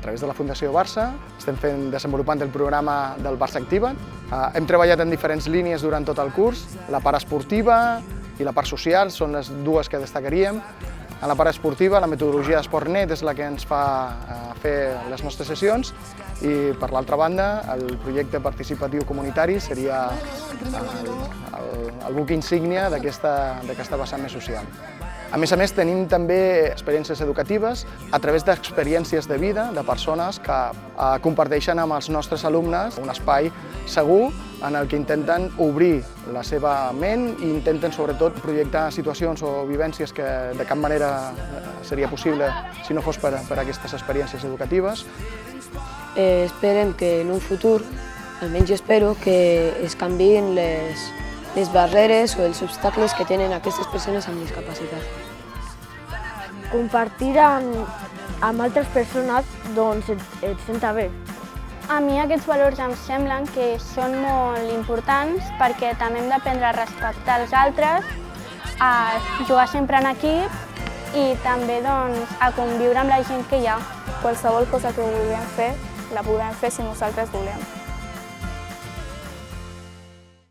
través de la Fundació Barça estem desenvolupant el programa del Barça Activa't. Hem treballat en diferents línies durant tot el curs. La part esportiva i la part social són les dues que destacaríem. En la part esportiva, la metodologia d'EsportNet és la que ens fa fer les nostres sessions i, per l'altra banda, el projecte participatiu comunitari seria el buc insígnia d'aquesta vessant més social. A més, tenim també experiències educatives a través d'experiències de vida de persones que comparteixen amb els nostres alumnes un espai segur en el que intenten obrir la seva ment i intenten sobretot projectar situacions o vivències que de cap manera seria possible si no fos per aquestes experiències educatives. Esperem que en un futur, almenys jo espero, que es canviïn les barreres o els obstacles que tenen aquestes persones amb discapacitat. Compartir amb altres persones doncs et senta bé. A mi aquests valors em semblen que són molt importants perquè també hem d'aprendre a respectar els altres, a jugar sempre en equip i també a conviure amb la gent que hi ha. Qualsevol cosa que vulguem fer, la podem fer si nosaltres volem.